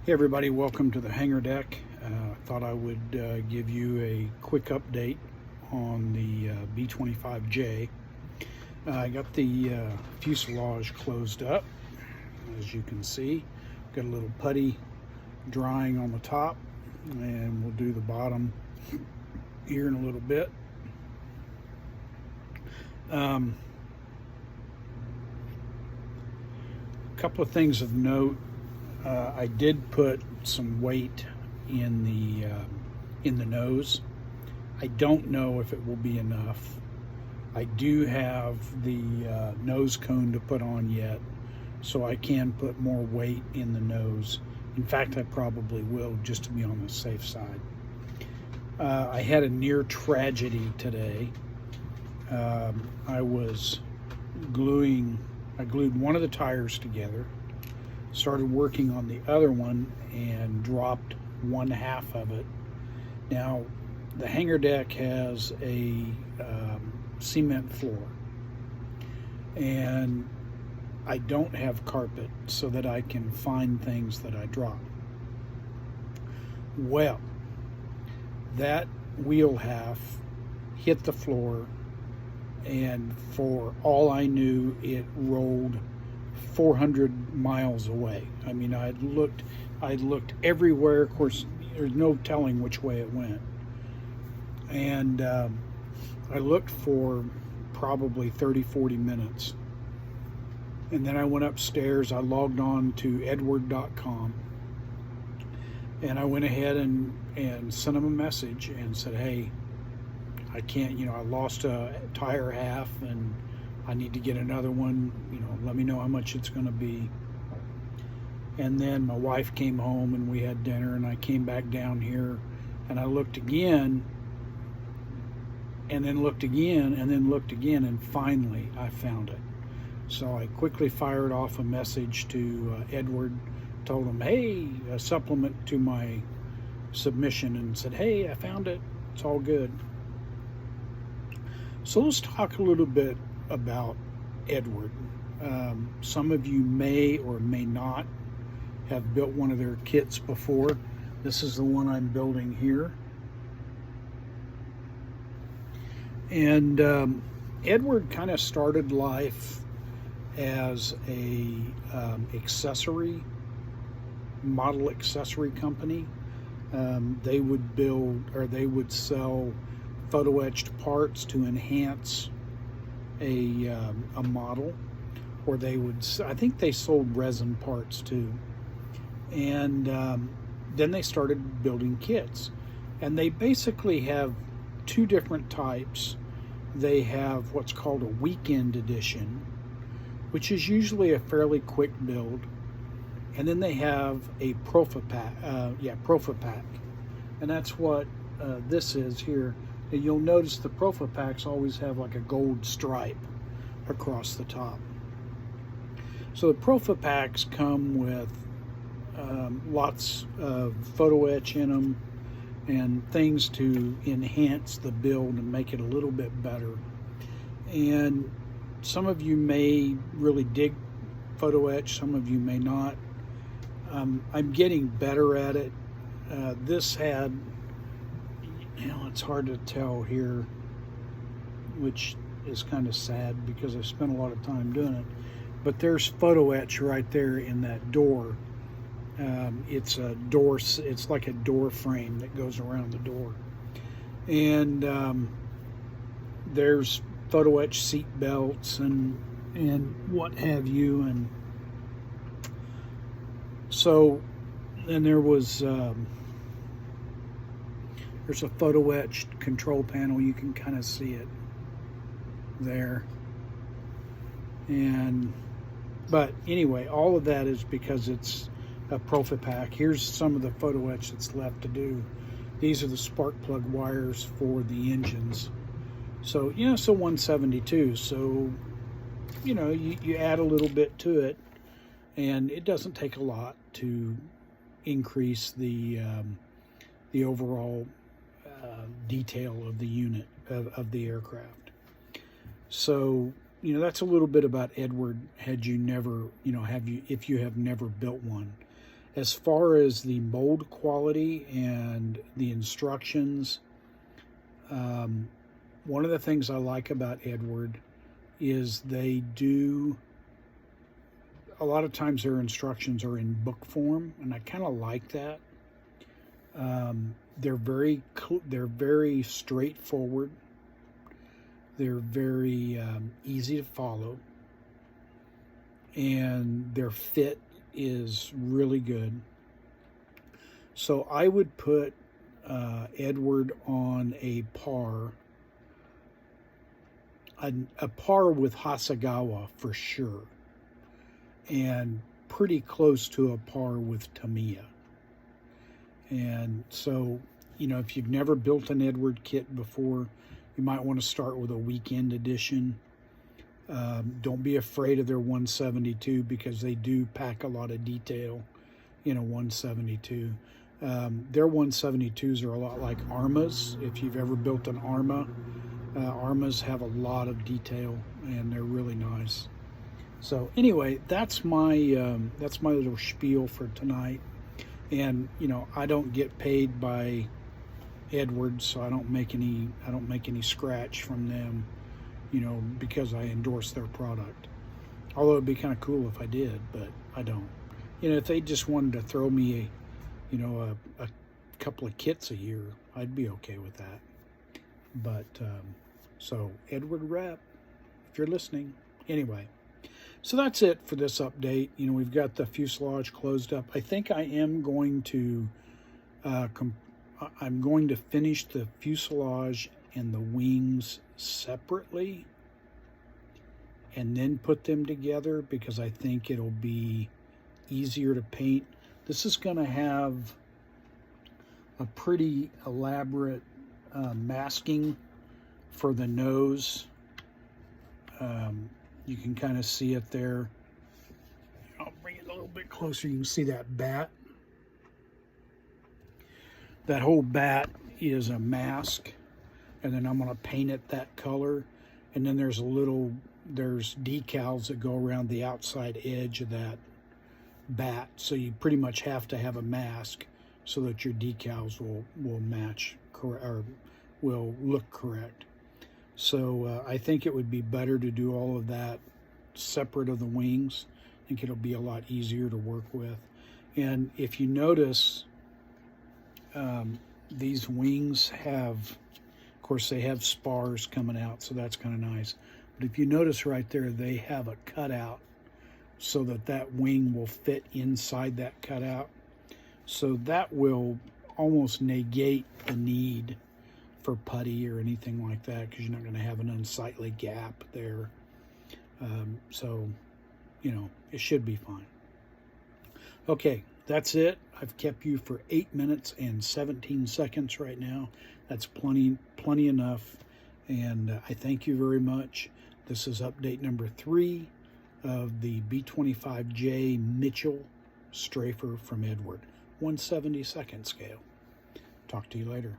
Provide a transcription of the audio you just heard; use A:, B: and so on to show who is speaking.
A: Hey everybody, welcome to the hangar deck. Thought I would give you a quick update on the B-25J. I got the fuselage closed up, as you can see. Got a little putty drying on the top, and we'll do the bottom here in a little bit. A couple of things of note. I did put some weight in the nose. I don't know if it will be enough. I do have the nose cone to put on yet, so I can put more weight in the nose. In fact, I probably will, just to be on the safe side. I had a near tragedy today. I glued one of the tires together, started working on the other one, and dropped one half of it. Now, the hangar deck has a cement floor, and I don't have carpet so that I can find things that I drop. Well, that wheel half hit the floor, and for all I knew, it rolled 400 miles away. I mean, I'd looked everywhere. Of course, there's no telling which way it went. And I looked for probably 30-40 minutes. And then I went upstairs. I logged on to Eduard.com. And I went ahead and sent them a message and said, hey, I can't, I lost a tire half and I need to get another one, let me know how much it's going to be. And then my wife came home and we had dinner, and I came back down here and I looked again, and then looked again, and then looked again, and finally I found it. So I quickly fired off a message to Eduard, told him, hey, a supplement to my submission, and said, hey, I found it, it's all good. So let's talk a little bit about Eduard. Some of you may or may not have built one of their kits before. This is the one I'm building here. And Eduard kind of started life as a model accessory company. They would build, or they would sell photo etched parts to enhance a model, or I think they sold resin parts too. And then they started building kits, and they basically have two different types. They have what's called a weekend edition, which is usually a fairly quick build, and then they have a Profipack, and that's what this is here. And you'll notice the Profipacks always have like a gold stripe across the top. So the Profipacks come with lots of photo etch in them and things to enhance the build and make it a little bit better. And some of you may really dig photo etch, some of you may not. I'm getting better at it. This had, it's hard to tell here, which is kind of sad because I spent a lot of time doing it. But there's photo etch right there in that door. It's a door. It's like a door frame that goes around the door, and there's photo etch seat belts and what have you. And so, and there was there's a photo etched control panel. You can kind of see it there. But anyway, all of that is because it's a Profipack. Here's some of the photo etch that's left to do. These are the spark plug wires for the engines. So, so 172. So, you add a little bit to it, and it doesn't take a lot to increase the overall detail of the unit of the aircraft. So, that's a little bit about Eduard. Had you never, if you have never built one. As far as the mold quality and the instructions, one of the things I like about Eduard is they do, a lot of times their instructions are in book form, and I kind of like that. They're very straightforward. They're very easy to follow, and their fit is really good. So I would put Eduard on a par with Hasegawa for sure, and pretty close to a par with Tamiya. And so, you know, if you've never built an Eduard kit before, you might want to start with a weekend edition. Don't be afraid of their 172 because they do pack a lot of detail in a 172. Their 172s are a lot like Arma's. If you've ever built an Arma, Armas have a lot of detail and they're really nice. So anyway, that's my little spiel for tonight. And you know, I don't get paid by Eduard, so I don't make any scratch from them, you know, because I endorse their product. Although it'd be kind of cool if I did, but I don't. You know, if they just wanted to throw me a couple of kits a year, I'd be okay with that. But so Eduard rep, if you're listening. Anyway, so that's it for this update. You know, we've got the fuselage closed up. I think I am going to I'm going to finish the fuselage and the wings separately and then put them together because I think it'll be easier to paint. This is going to have a pretty elaborate masking for the nose. You can kind of see it there. I'll bring it a little bit closer. You can see that bat. That whole bat is a mask, and then I'm going to paint it that color. And then there's decals that go around the outside edge of that bat. So you pretty much have to have a mask so that your decals will match or will look correct. So I think it would be better to do all of that separate of the wings. I think it'll be a lot easier to work with. And if you notice, these wings have, of course, they have spars coming out, so that's kind of nice. But if you notice right there, they have a cutout so that wing will fit inside that cutout. So that will almost negate the need for putty or anything like that, because you're not going to have an unsightly gap there. So, you know, it should be fine. Okay, that's it. I've kept you for 8 minutes and 17 seconds right now. That's plenty enough. And I thank you very much. This is update number 3 of the B-25J Mitchell Strafer from Eduard, 1/72 scale. Talk to you later.